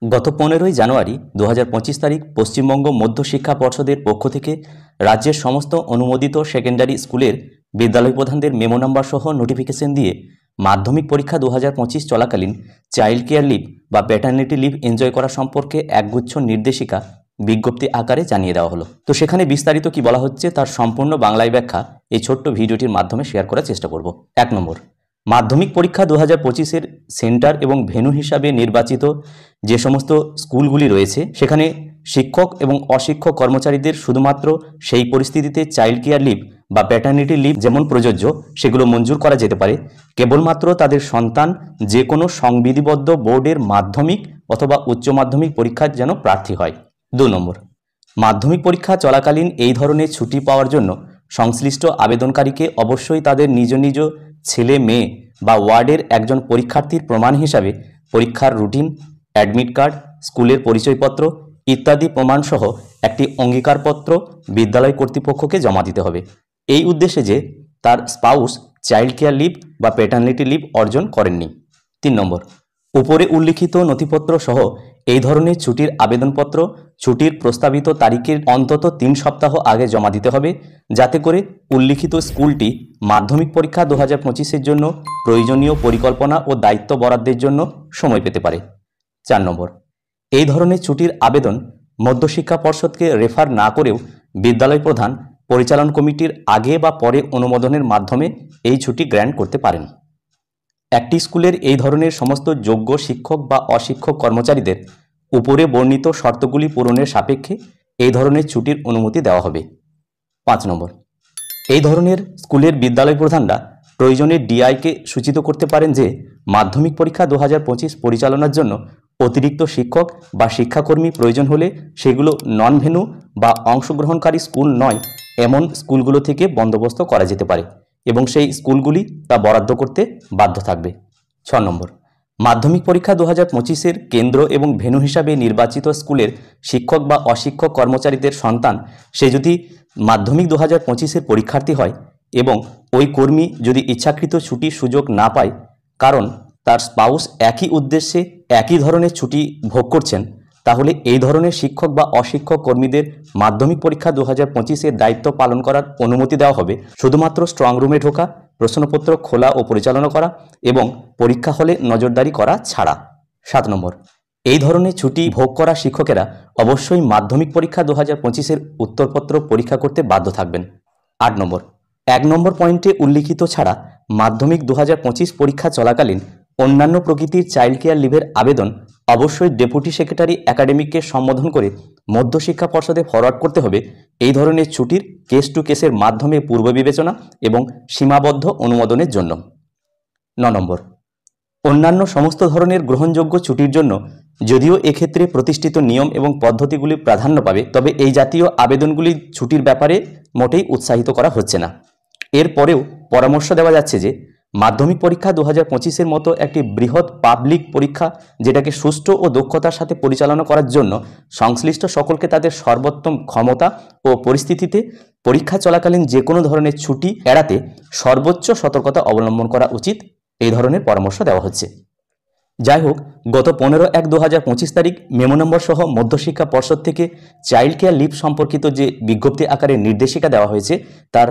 গত 15ই জানুয়ারি 2025 তারিখ পশ্চিমবঙ্গ মধ্য শিক্ষা পর্ষদের পক্ষ থেকে রাজ্যের সমস্ত অনুমোদিত সেকেন্ডারি স্কুলের বিদ্যালয় প্রধানদের মেমো নাম্বার সহ নোটিফিকেশন দিয়ে মাধ্যমিক পরীক্ষা 2025 চলাকালীন চাইল্ড কেয়ার লিভ বা প্যাটার্নিটি লিভ এনজয় করা সম্পর্কে একগুচ্ছ নির্দেশিকা বিজ্ঞপ্তি আকারে জানিয়ে দেওয়া হলো। তো সেখানে বিস্তারিত কি বলা হচ্ছে তার সম্পূর্ণ বাংলায় ব্যাখ্যা এই ছোট্ট ভিডিওটির মাধ্যমে শেয়ার করার চেষ্টা করব। 1 নম্বর, মাধ্যমিক পরীক্ষা 2025-এর সেন্টার এবং ভেন্যু হিসাবে নির্বাচিত যে সমস্ত স্কুলগুলি রয়েছে সেখানে শিক্ষক এবং অশিক্ষক কর্মচারীদের শুধুমাত্র সেই পরিস্থিতিতে চাইল্ড কেয়ার লিভ বা প্যাটার্নিটি লিভ যেমন প্রযোজ্য সেগুলো মঞ্জুর করা যেতে পারে কেবলমাত্র তাদের সন্তান যে কোনো সংবিধিবদ্ধ বোর্ডের মাধ্যমিক অথবা উচ্চ মাধ্যমিক পরীক্ষার যেন প্রার্থী হয়। 2 নম্বর, মাধ্যমিক পরীক্ষা চলাকালীন এই ধরনের ছুটি পাওয়ার জন্য সংশ্লিষ্ট আবেদনকারীকে অবশ্যই তাদের নিজ নিজ ছেলে মেয়ে বা ওয়ার্ডের একজন পরীক্ষার্থীর প্রমাণ হিসাবে পরীক্ষার রুটিন, অ্যাডমিট কার্ড, স্কুলের পরিচয়পত্র ইত্যাদি প্রমাণসহ একটি অঙ্গীকারপত্র বিদ্যালয় কর্তৃপক্ষকে জমা দিতে হবে এই উদ্দেশ্যে যে তার স্পাউস চাইল্ড কেয়ার লিভ বা প্যাটার্নিটি লিভ অর্জন করেননি। 3 নম্বর, উপরে উল্লিখিত নথিপত্র সহ এই ধরনের ছুটির আবেদনপত্র ছুটির প্রস্তাবিত তারিখের অন্তত 3 সপ্তাহ আগে জমা দিতে হবে যাতে করে উল্লিখিত স্কুলটি মাধ্যমিক পরীক্ষা 2025-এর জন্য প্রয়োজনীয় পরিকল্পনা ও দায়িত্ব বরাদ্দের জন্য সময় পেতে পারে। 4 নম্বর, এই ধরনের ছুটির আবেদন মধ্যশিক্ষা পর্ষদকে রেফার না করেও বিদ্যালয় প্রধান পরিচালন কমিটির আগে বা পরে অনুমোদনের মাধ্যমে এই ছুটি গ্র্যান্ট করতে পারেন। একটি স্কুলের এই ধরনের সমস্ত যোগ্য শিক্ষক বা অশিক্ষক কর্মচারীদের উপরে বর্ণিত শর্তগুলি পূরণের সাপেক্ষে এই ধরনের ছুটির অনুমতি দেওয়া হবে। 5 নম্বর, এই ধরনের স্কুলের বিদ্যালয় প্রধানরা প্রয়োজনে ডিআইকে সূচিত করতে পারেন যে মাধ্যমিক পরীক্ষা 2025 পরিচালনার জন্য অতিরিক্ত শিক্ষক বা শিক্ষাকর্মী প্রয়োজন হলে সেগুলো নন ভেন্যু বা অংশগ্রহণকারী স্কুল নয় এমন স্কুলগুলো থেকে বন্দোবস্ত করা যেতে পারে এবং সেই স্কুলগুলি তা বরাদ্দ করতে বাধ্য থাকবে। 6 নম্বর, মাধ্যমিক পরীক্ষা 2025-এর কেন্দ্র এবং ভেন্যু হিসাবে নির্বাচিত স্কুলের শিক্ষক বা অশিক্ষক কর্মচারীদের সন্তান সে যদি মাধ্যমিক 2025-এর পরীক্ষার্থী হয় এবং ওই কর্মী যদি ইচ্ছাকৃত ছুটির সুযোগ না পায় কারণ তার স্পাউস একই উদ্দেশ্যে একই ধরনের ছুটি ভোগ করছেন তাহলে এই ধরনের শিক্ষক বা অশিক্ষক কর্মীদের মাধ্যমিক পরীক্ষা 2025-এর দায়িত্ব পালন করার অনুমতি দেওয়া হবে শুধুমাত্র স্ট্রং রুমে ঢোকা, প্রশ্নপত্র খোলা ও পরিচালনা করা এবং পরীক্ষা হলে নজরদারি করা ছাড়া। 7 নম্বর, এই ধরনের ছুটি ভোগ করা শিক্ষকেরা অবশ্যই মাধ্যমিক পরীক্ষা 2025-এর উত্তরপত্র পরীক্ষা করতে বাধ্য থাকবেন। 8 নম্বর, 1 নম্বর পয়েন্টে উল্লিখিত ছাড়া মাধ্যমিক 2025 পরীক্ষা চলাকালীন অন্যান্য প্রকৃতির চাইল্ড কেয়ার লিভের আবেদন অবশ্যই ডেপুটি সেক্রেটারি একাডেমিককে সম্বোধন করে মধ্যশিক্ষা পর্ষদে ফরওয়ার্ড করতে হবে এই ধরনের ছুটির কেস টু কেসের মাধ্যমে পূর্ব বিবেচনা এবং সীমাবদ্ধ অনুমোদনের জন্য। 9 নম্বর, অন্যান্য সমস্ত ধরনের গ্রহণযোগ্য ছুটির জন্য যদিও এক্ষেত্রে প্রতিষ্ঠিত নিয়ম এবং পদ্ধতিগুলি প্রাধান্য পাবে তবে এই জাতীয় আবেদনগুলি ছুটির ব্যাপারে মোটেই উৎসাহিত করা হচ্ছে না। এরপরেও পরামর্শ দেওয়া যাচ্ছে যে মাধ্যমিক পরীক্ষা 2025-এর মতো একটি বৃহৎ পাবলিক পরীক্ষা যেটাকে সুষ্ঠু ও দক্ষতার সাথে পরিচালনা করার জন্য সংশ্লিষ্ট সকলকে তাদের সর্বোত্তম ক্ষমতা ও পরিস্থিতিতে পরীক্ষা চলাকালীন যে কোনো ধরনের ছুটি এড়াতে সর্বোচ্চ সতর্কতা অবলম্বন করা উচিত এই ধরনের পরামর্শ দেওয়া হচ্ছে। যাই হোক, গত 15/1/2025 তারিখ মেমো নম্বর সহ মধ্যশিক্ষা পর্ষদ থেকে চাইল্ড কেয়ার লিভ সম্পর্কিত যে বিজ্ঞপ্তি আকারে নির্দেশিকা দেওয়া হয়েছে তার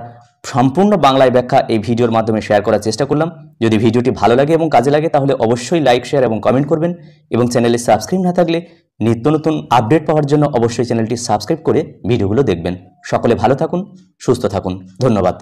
সম্পূর্ণ বাংলায় ব্যাখ্যা এই ভিডিওর মাধ্যমে শেয়ার করার চেষ্টা করলাম। যদি ভিডিওটি ভালো লাগে এবং কাজে লাগে তাহলে অবশ্যই লাইক, শেয়ার এবং কমেন্ট করবেন এবং চ্যানেলে সাবস্ক্রাইব না থাকলে নিত্য নতুন আপডেট পাওয়ার জন্য অবশ্যই চ্যানেলটি সাবস্ক্রাইব করে ভিডিওগুলো দেখবেন। সকলে ভালো থাকুন, সুস্থ থাকুন। ধন্যবাদ।